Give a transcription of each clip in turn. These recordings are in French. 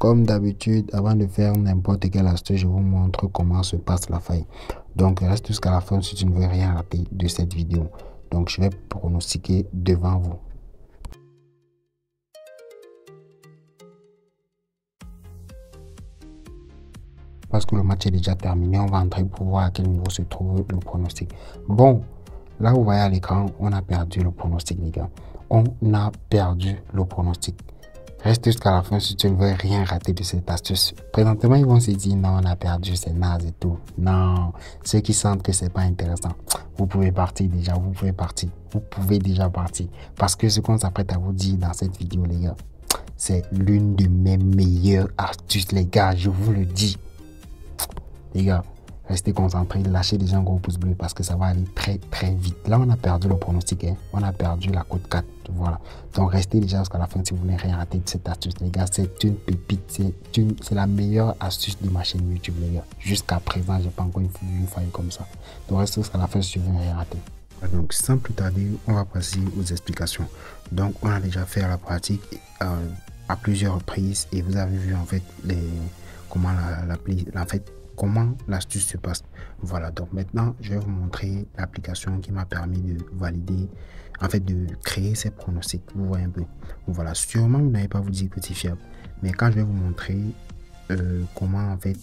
comme d'habitude, avant de faire n'importe quelle astuce, je vous montre comment se passe la faille. Donc reste jusqu'à la fin si tu ne veux rien rater de cette vidéo. Donc je vais pronostiquer devant vous. Parce que le match est déjà terminé, on va entrer pour voir à quel niveau se trouve le pronostic. Bon, là vous voyez à l'écran, on a perdu le pronostic, les gars. On a perdu le pronostic. Reste jusqu'à la fin si tu ne veux rien rater de cette astuce. Présentement, ils vont se dire non, on a perdu, c'est naze et tout. Non, ceux qui sentent que c'est pas intéressant, vous pouvez partir déjà, vous pouvez déjà partir. Parce que ce qu'on s'apprête à vous dire dans cette vidéo, les gars, c'est l'une de mes meilleures astuces, les gars, je vous le dis. Les gars, restez concentrés, lâchez déjà un gros pouce bleu parce que ça va aller très très vite. Là, on a perdu le pronostic, hein. On a perdu la cote 4, voilà. Donc, restez déjà jusqu'à la fin si vous voulez rien rater de cette astuce, les gars. C'est une pépite, c'est la meilleure astuce de ma chaîne YouTube, les gars. Jusqu'à présent, j'ai pas encore une faille comme ça. Donc, restez jusqu'à la fin si vous voulez rien rater. Donc, sans plus tarder, on va passer aux explications. Donc, on a déjà fait la pratique à plusieurs reprises et vous avez vu en fait comment l'astuce se passe. Voilà, donc maintenant je vais vous montrer l'application qui m'a permis de valider, en fait de créer ces pronostics. Vous voyez un peu, voilà, sûrement vous n'allez pas vous dire que c'est fiable, mais quand je vais vous montrer comment en fait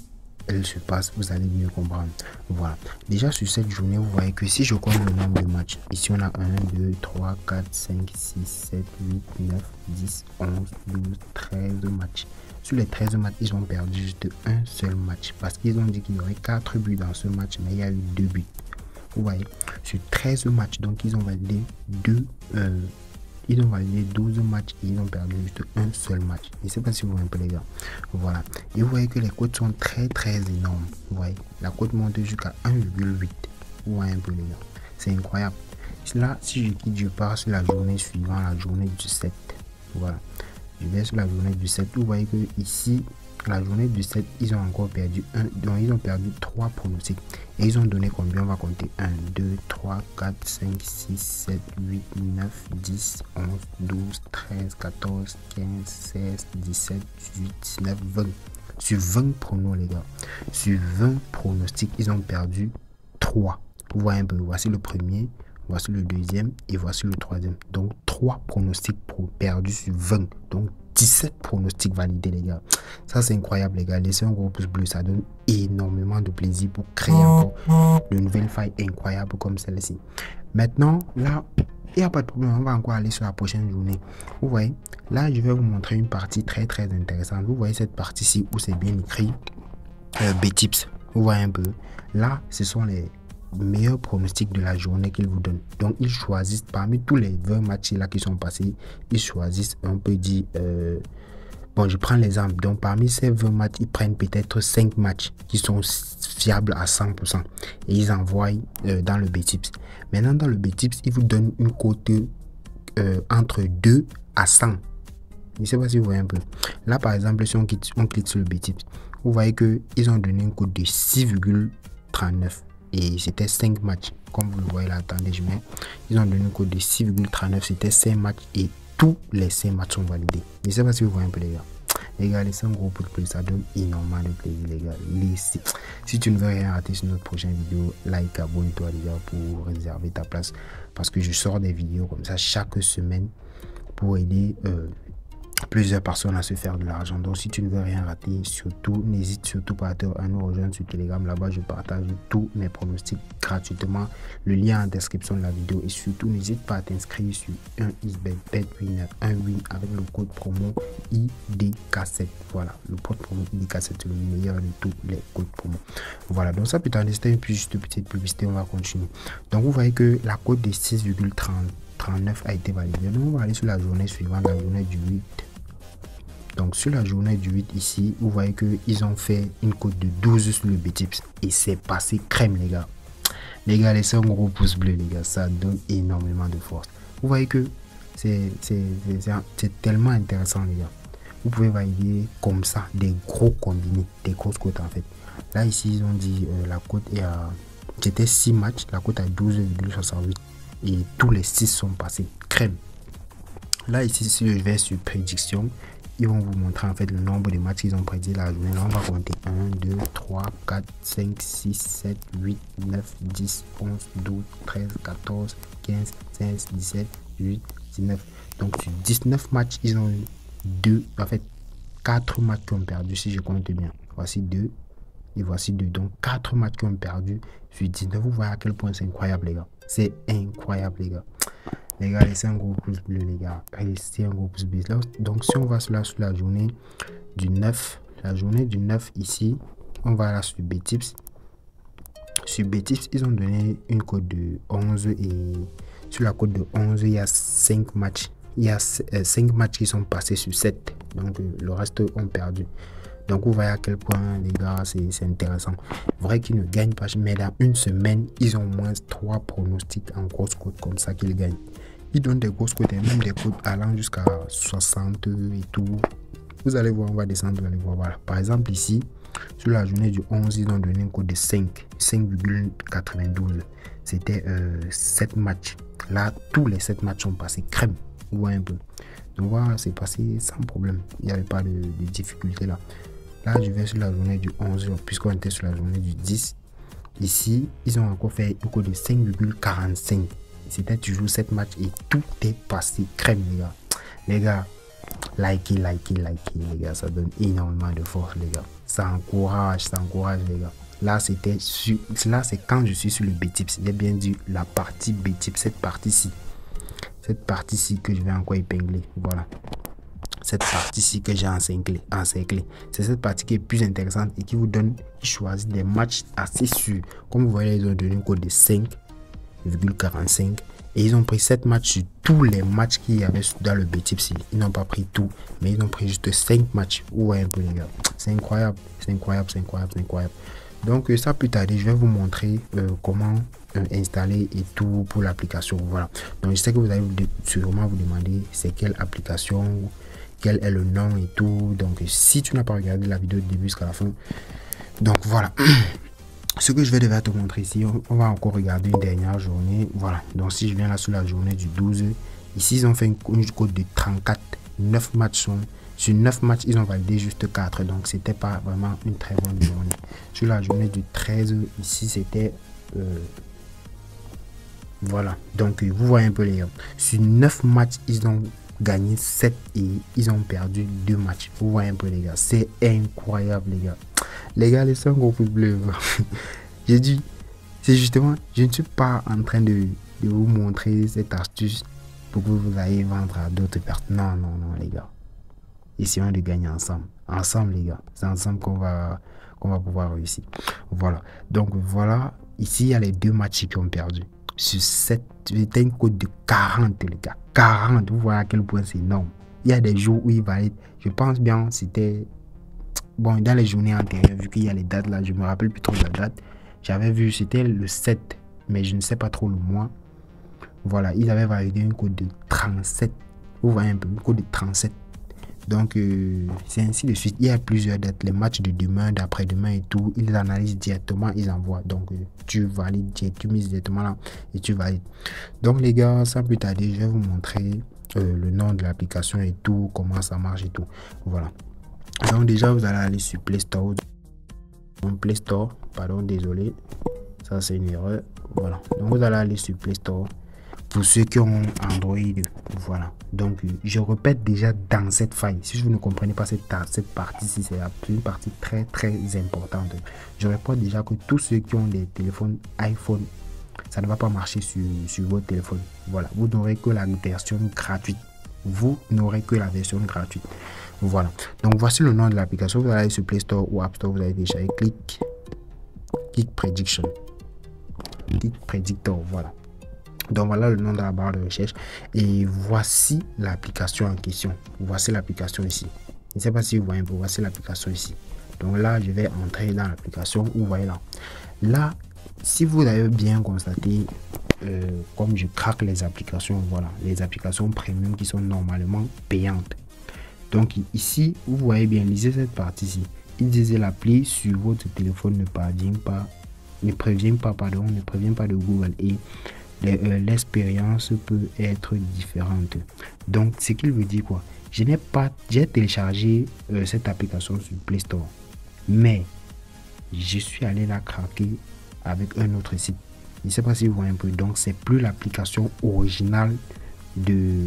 elle se passe, vous allez mieux comprendre. Voilà, déjà sur cette journée, vous voyez que si je compte le nombre de matchs, ici on a 1, 2, 3, 4, 5, 6, 7, 8, 9, 10, 11, 12, 13 matchs. Sur les 13 matchs, ils ont perdu juste un seul match parce qu'ils ont dit qu'il y aurait 4 buts dans ce match, mais il y a eu 2 buts. Vous voyez, sur 13 matchs, donc ils ont validé 12 matchs et ils ont perdu juste un seul match. Je ne sais pas si vous voyez un peu, les gars. Voilà. Et vous voyez que les cotes sont très énormes. Vous voyez, la cote monte jusqu'à 1,8. Vous voyez un peu, les gars. C'est incroyable. Là, si je quitte, je pars sur la journée suivante, la journée du 7. Voilà. Je vais sur la journée du 7. Vous voyez que ici, la journée du 7, ils ont encore perdu donc ils ont perdu 3 pronostics. Et ils ont donné combien? On va compter 1, 2, 3, 4, 5, 6, 7, 8, 9, 10, 11, 12, 13, 14, 15, 16, 17, 18, 19, 20. Sur 20 pronos, les gars. Sur 20 pronostics, ils ont perdu 3. Vous voyez un peu, voici le premier. Voici le deuxième et voici le troisième. Donc 3 pronostics perdus sur 20. Donc 17 pronostics validés, les gars. Ça c'est incroyable, les gars. Laissez un gros pouce bleu, ça donne énormément de plaisir pour créer encore de nouvelles failles incroyables comme celle-ci. Maintenant, là, il n'y a pas de problème. On va encore aller sur la prochaine journée. Vous voyez, là je vais vous montrer une partie très intéressante. Vous voyez cette partie-ci où c'est bien écrit B-Tips. Vous voyez un peu. Là, ce sont les meilleurs pronostics de la journée qu'ils vous donnent. Donc ils choisissent parmi tous les 20 matchs là qui sont passés, ils choisissent, on peut dire bon, je prends l'exemple, donc parmi ces 20 matchs, ils prennent peut-être 5 matchs qui sont fiables à 100% et ils envoient dans le B-Tips. Maintenant dans le B-Tips, ils vous donnent une cote entre 2 à 100. Je ne sais pas si vous voyez un peu. Là par exemple, si on clique sur le B-Tips, vous voyez que ils ont donné une cote de 6,39. Et c'était 5 matchs, comme vous le voyez là. Attendez, je mets, ils ont donné une cote de 6,39, c'était 5 matchs et tous les 5 matchs sont validés. Je ne sais pas si vous voyez un peu, les gars. Les gars, laissez un gros pouce bleu, ça donne énormément de plaisir, les gars. Laissez. Si tu ne veux rien rater sur notre prochaine vidéo, like, abonne-toi, les gars, pour réserver ta place. Parce que je sors des vidéos comme ça chaque semaine pour aider plusieurs personnes à se faire de l'argent. Donc si tu ne veux rien rater, surtout n'hésite surtout pas à nous rejoindre sur Telegram. Là-bas je partage tous mes pronostics gratuitement, le lien en description de la vidéo. Et surtout n'hésite pas à t'inscrire sur un xbet Bet winner, un win avec le code promo IDK7. Voilà, le code promo IDK7 c'est le meilleur de tous les codes promo. Voilà, donc ça peut t'en rester puis juste une petite publicité. On va continuer. Donc vous voyez que la cote de 6,39 a été validée. Donc on va aller sur la journée suivante, la journée du 8. Donc sur la journée du 8 ici, vous voyez que ils ont fait une cote de 12 sur le B-Tips et c'est passé crème, les gars. Les gars, laissez un gros pouce bleu, les gars, ça donne énormément de force. Vous voyez que c'est tellement intéressant, les gars. Vous pouvez valider comme ça des gros combinés, des grosses cotes en fait. Là ici ils ont dit la cote est à, c'était 6 matchs, la cote à 12,68 et tous les 6 sont passés crème. Là ici si je vais sur prédiction, ils vont vous montrer en fait le nombre de matchs qu'ils ont prédit la journée. Là, on va compter 1, 2, 3, 4, 5, 6, 7, 8, 9, 10, 11, 12, 13, 14, 15, 16, 17, 18, 19. Donc, sur 19 matchs, ils ont eu 4 matchs qui ont perdu, si je compte bien. Voici 2 et voici 2. Donc, 4 matchs qui ont perdu sur 19. Vous voyez à quel point c'est incroyable, les gars. C'est incroyable, les gars. Les gars, laissez un gros pouce bleu, les gars. Laissez un gros pouce bleu. Donc, si on va sur la journée du 9, la journée du 9 ici, on va là sur BTips. Sur BTips, ils ont donné une cote de 11 et sur la cote de 11, il y a 5 matchs. Il y a 5 matchs qui sont passés sur 7. Donc, le reste ont perdu. Donc, vous voyez à quel point, les gars, c'est intéressant. Vrai qu'ils ne gagnent pas, mais dans une semaine, ils ont au moins 3 pronostics en grosse cote comme ça qu'ils gagnent. Ils donnent des grosses cotes, même des cotes allant jusqu'à 60 et tout. Vous allez voir, on va descendre, vous allez voir. Voilà. Par exemple, ici, sur la journée du 11, ils ont donné une cote de 5,92. C'était 7 matchs. Là, tous les 7 matchs sont passés crème. Vous voyez un peu. Donc voilà, c'est passé sans problème. Il n'y avait pas de difficulté là. Là, je vais sur la journée du 11, puisqu'on était sur la journée du 10. Ici, ils ont encore fait une cote de 5,45. C'était toujours 7 matchs et tout est passé crème, les gars. Les gars, likez, les gars. Ça donne énormément de force, les gars. Ça encourage, les gars. Là, c'est quand je suis sur le BTips. J'ai bien dit la partie BTips, cette partie-ci. Cette partie-ci que je vais encore épingler. Voilà. Cette partie-ci que j'ai encerclée. C'est cette partie qui est plus intéressante et qui vous donne, qui choisit des matchs assez sûrs. Comme vous voyez, ils ont donné une cote de 5,45 et ils ont pris 7 matchs sur tous les matchs qu'il y avait dans le BTips. Ils n'ont pas pris tout, mais ils ont pris juste 5 matchs. Vous voyez un peu, les gars. C'est incroyable. Donc, ça plus tard, je vais vous montrer comment installer et tout pour l'application. Voilà. Donc, je sais que vous allez sûrement vous demander c'est quelle application, quel est le nom et tout. Donc, si tu n'as pas regardé la vidéo du début jusqu'à la fin, donc voilà. Ce que je vais devoir te montrer ici, on va encore regarder une dernière journée. Voilà. Donc, si je viens là sur la journée du 12, ici, ils ont fait une cote de 34. 9 matchs sont. Sur 9 matchs, ils ont validé juste 4. Donc, c'était pas vraiment une très bonne journée. Sur la journée du 13, ici, c'était... voilà. Donc, vous voyez un peu les gars. Sur 9 matchs, ils ont gagné 7 et ils ont perdu 2 matchs. Vous voyez un peu les gars. C'est incroyable, les gars. Les gars, laissez un gros pouce bleu. J'ai dit, c'est justement, je ne suis pas en train de vous montrer cette astuce pour que vous ayez vendre à d'autres personnes. Non, les gars. Essayons de gagner ensemble. Ensemble, les gars. C'est ensemble qu'on va pouvoir réussir. Voilà. Donc, voilà. Ici, il y a les 2 matchs qui ont perdu. Sur 7, c'était une cote de 40, les gars. 40. Vous voyez à quel point c'est énorme. Il y a des jours où il va être, je pense bien, c'était... Bon, dans les journées antérieures, vu qu'il y a les dates là, je me rappelle plus trop de la date. J'avais vu, c'était le 7, mais je ne sais pas trop le mois. Voilà, ils avaient validé une cote de 37. Vous voyez un peu, une cote de 37. Donc, c'est ainsi de suite. Il y a plusieurs dates, les matchs de demain, d'après-demain et tout. Ils analysent directement, ils envoient. Donc, tu valides, tu mises directement là et tu valides. Donc, les gars, sans plus tarder, je vais vous montrer le nom de l'application et tout, comment ça marche et tout. Voilà. Donc, déjà, vous allez aller sur Play Store. Play Store, pardon, désolé. Ça, c'est une erreur. Voilà. Donc, vous allez aller sur Play Store. Pour ceux qui ont Android, voilà. Donc, je répète déjà dans cette faille. Si vous ne comprenez pas cette partie-ci, c'est une partie très, très importante. Je répète déjà que tous ceux qui ont des téléphones iPhone, ça ne va pas marcher sur votre téléphone. Voilà. Vous n'aurez que la version gratuite. Voilà. Donc, voici le nom de l'application. Vous allez aller sur Play Store ou App Store. Vous allez télécharger Click Prediction. Click Predictor. Voilà. Donc voilà le nom de la barre de recherche et voici l'application en question. Voici l'application ici. Je ne sais pas si vous voyez un peu. Voici l'application ici. Donc là, je vais entrer dans l'application. Vous voyez là. Là, si vous avez bien constaté, comme je craque les applications, voilà, les applications premium qui sont normalement payantes. Donc ici, vous voyez bien, lisez cette partie-ci. Il disait l'appli sur votre téléphone ne prévient pas de Google et l'expérience peut être différente. Donc, ce qu'il veut dire quoi? J'ai téléchargé cette application sur Play Store, mais je suis allé la craquer avec un autre site. Je ne sais pas si vous voyez un peu. Donc c'est plus l'application originale de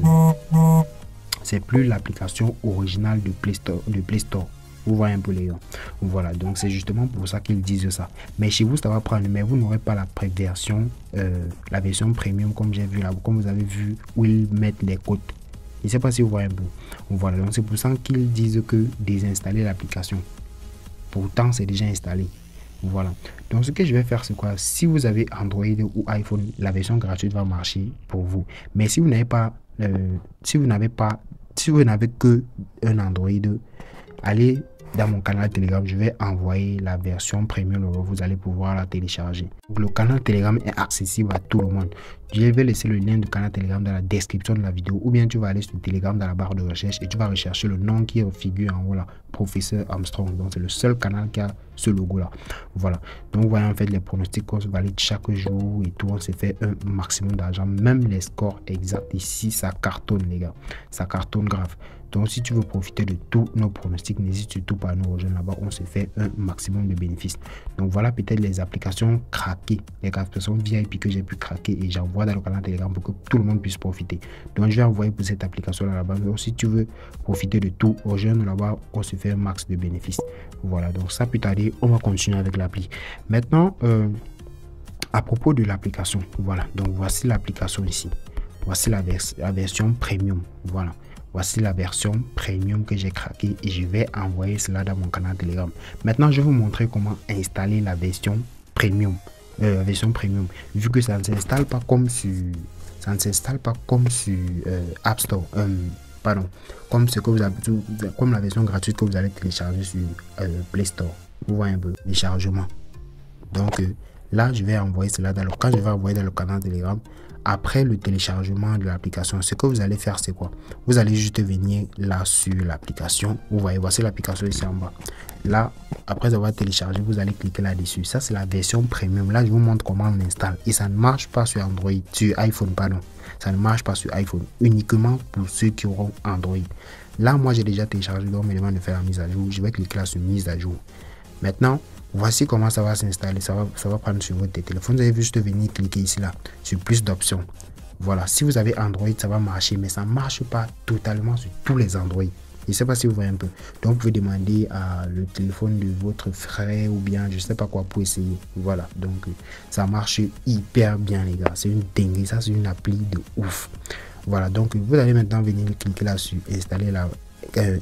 Play Store. Vous voyez un peu les gars. Voilà, donc c'est justement pour ça qu'ils disent ça. Mais chez vous, ça va prendre, mais vous n'aurez pas la version premium comme j'ai vu là, comme vous avez vu où ils mettent les codes. Je ne sais pas si vous voyez un peu. Voilà, donc c'est pour ça qu'ils disent que désinstaller l'application. Pourtant, c'est déjà installé. Voilà. Donc ce que je vais faire, c'est quoi? Si vous avez Android ou iPhone, la version gratuite va marcher pour vous. Mais si vous n'avez pas, si vous n'avez que un Android, allez dans mon canal Telegram, je vais envoyer la version premium, vous allez pouvoir la télécharger. Donc, le canal Telegram est accessible à tout le monde. Je vais laisser le lien du canal Telegram dans la description de la vidéo, ou bien tu vas aller sur Telegram dans la barre de recherche et tu vas rechercher le nom qui figure en haut là, Professeur Armstrong. Donc c'est le seul canal qui a ce logo là. Voilà. Donc vous voyez en fait les pronostics qu'on se valide chaque jour et tout, on s'est fait un maximum d'argent, même les scores exacts ici, ça cartonne les gars, ça cartonne grave. Donc si tu veux profiter de tous nos pronostics, n'hésite surtout pas à nous rejoindre là-bas, on se fait un maximum de bénéfices. Donc voilà peut-être les applications craquées, les applications VIP que j'ai pu craquer et j'envoie dans le canal Telegram pour que tout le monde puisse profiter. Donc je vais envoyer pour cette application là-bas. Donc si tu veux profiter de tout, rejoindre là-bas, on se fait un max de bénéfices. Voilà, donc ça peut tarder, on va continuer avec l'appli. Maintenant, à propos de l'application, voilà, donc voici l'application ici. Voici la version premium, voilà. Voici la version premium que j'ai craqué et je vais envoyer cela dans mon canal Telegram. Maintenant, je vais vous montrer comment installer la version premium. Vu que ça ne s'installe pas comme sur App Store. Pardon, comme ce que vous avez, comme la version gratuite que vous allez télécharger sur Play Store. Vous voyez un peu les chargements. Donc là, je vais envoyer cela quand je vais envoyer dans le canal Telegram. Après le téléchargement de l'application, ce que vous allez faire, c'est quoi? Vous allez juste venir là sur l'application. Vous voyez, voici l'application ici en bas. Là, après avoir téléchargé, vous allez cliquer là-dessus. Ça, c'est la version premium. Là, je vous montre comment on installe. Et ça ne marche pas sur Android, sur iPhone, pardon. Ça ne marche pas sur iPhone. Uniquement pour ceux qui auront Android. Là, moi, j'ai déjà téléchargé. Donc, on me demande de faire la mise à jour. Je vais cliquer là sur mise à jour. Maintenant, voici comment ça va s'installer. Ça va prendre sur votre téléphone. Vous allez juste venir cliquer ici là sur plus d'options. Voilà, si vous avez Android, ça va marcher, mais ça ne marche pas totalement sur tous les Android. Je ne sais pas si vous voyez un peu. Donc vous pouvez demander à le téléphone de votre frère ou bien je ne sais pas quoi pour essayer. Voilà, donc ça marche hyper bien les gars. C'est une dinguerie, ça c'est une appli de ouf. Voilà, donc vous allez maintenant venir cliquer là sur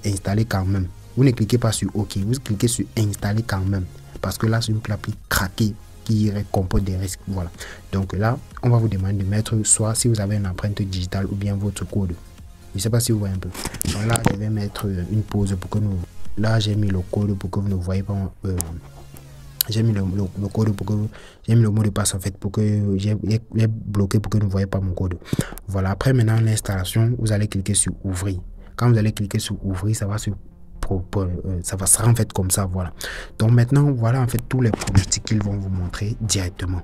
installer quand même. Vous ne cliquez pas sur OK, vous cliquez sur installer quand même. Parce que là, c'est une appli craquée qui comporte des risques. Voilà. Donc là, on va vous demander de mettre soit si vous avez une empreinte digitale ou bien votre code. Je ne sais pas si vous voyez un peu. Donc là, je vais mettre une pause pour que nous... Là, j'ai mis le code pour que vous ne voyez pas... j'ai mis le code pour que... J'ai mis le mot de passe en fait pour que... J'ai bloqué pour que vous ne voyez pas mon code. Voilà. Après, maintenant, l'installation, vous allez cliquer sur ouvrir. Quand vous allez cliquer sur ouvrir, ça va se sera en fait comme ça, voilà. Donc maintenant, voilà en fait tous les pronostics qu'ils vont vous montrer directement.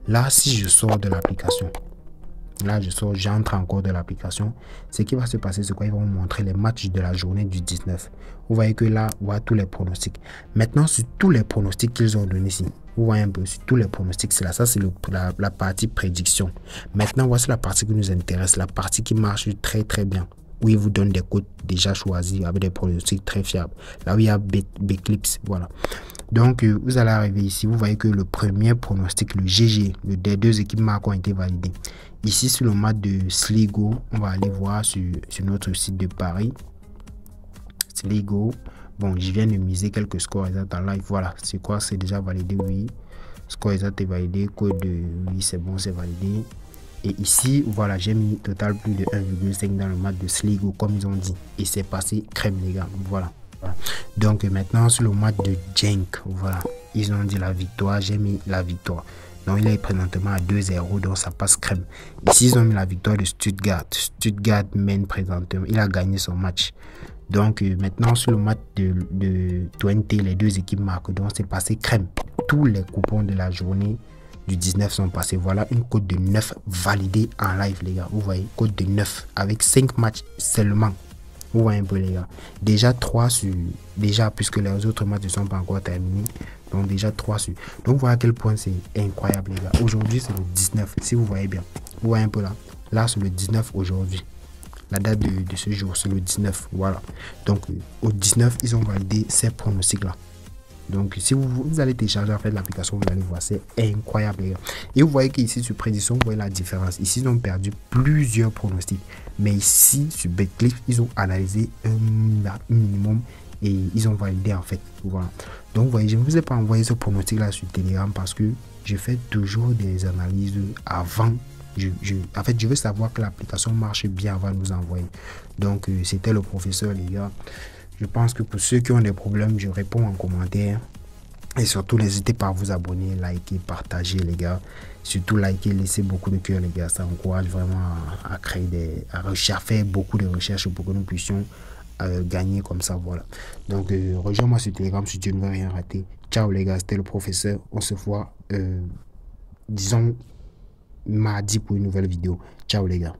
Là, si je sors de l'application, là je sors, j'entre encore de l'application, ce qui va se passer, c'est quoi? Ils vont vous montrer les matchs de la journée du 19. Vous voyez que là, voilà tous les pronostics. Maintenant, sur tous les pronostics qu'ils ont donné ici, vous voyez un peu sur tous les pronostics, c'est là, ça c'est la partie prédiction. Maintenant, voici la partie qui nous intéresse, la partie qui marche très très bien, où il vous donne des codes déjà choisis avec des pronostics très fiables. Là où il y a Beclips, voilà. Donc, vous allez arriver ici. Vous voyez que le premier pronostic, le GG, des deux équipes marques ont été validés. Ici, sur le match de Sligo, on va aller voir sur notre site de Paris. Sligo. Bon, je viens de miser quelques scores exacts en live. Voilà, c'est quoi? C'est déjà validé, oui. Score exact est validé. Code de oui, c'est bon, c'est validé. Et ici, voilà, j'ai mis total plus de 1,5 dans le match de Sligo, comme ils ont dit. Et c'est passé crème, les gars. Voilà. Donc maintenant, sur le match de Genk, voilà, ils ont dit la victoire. J'ai mis la victoire. Donc il est présentement à 2-0, donc ça passe crème. Ici, ils ont mis la victoire de Stuttgart. Stuttgart mène présentement. Il a gagné son match. Donc maintenant, sur le match de Twente, les deux équipes marquent. Donc c'est passé crème. Tous les coupons de la journée du 19 sont passés. Voilà une cote de 9 validée en live, les gars. Vous voyez, cote de 9 avec 5 matchs seulement. Vous voyez un peu les gars. Déjà 3 sur... Déjà puisque les autres matchs ne sont pas encore terminés. Donc déjà 3 sur... Donc voilà à quel point c'est incroyable les gars. Aujourd'hui c'est le 19. Si vous voyez bien. Vous voyez un peu là. Là c'est le 19 aujourd'hui. La date de ce jour c'est le 19. Voilà. Donc au 19 ils ont validé ces pronostics là. Donc si vous allez télécharger en fait l'application, vous allez voir, c'est incroyable les gars. Et vous voyez qu'ici sur prédiction, vous voyez la différence. Ici ils ont perdu plusieurs pronostics, mais ici sur Betclic ils ont analysé un minimum et ils ont validé en fait. Voilà. Donc vous voyez, je ne vous ai pas envoyé ce pronostic là sur Telegram parce que je fais toujours des analyses avant. En fait, je veux savoir que l'application marche bien avant de nous envoyer. Donc c'était le professeur les gars. Je pense que pour ceux qui ont des problèmes, je réponds en commentaire. Et surtout, n'hésitez pas à vous abonner, liker, partager, les gars. Surtout, liker, laissez beaucoup de cœur, les gars. Ça encourage vraiment à créer à faire beaucoup de recherches pour que nous puissions gagner comme ça. Voilà. Donc, rejoins-moi sur Telegram si tu ne veux rien rater. Ciao, les gars. C'était le professeur. On se voit, disons, mardi pour une nouvelle vidéo. Ciao, les gars.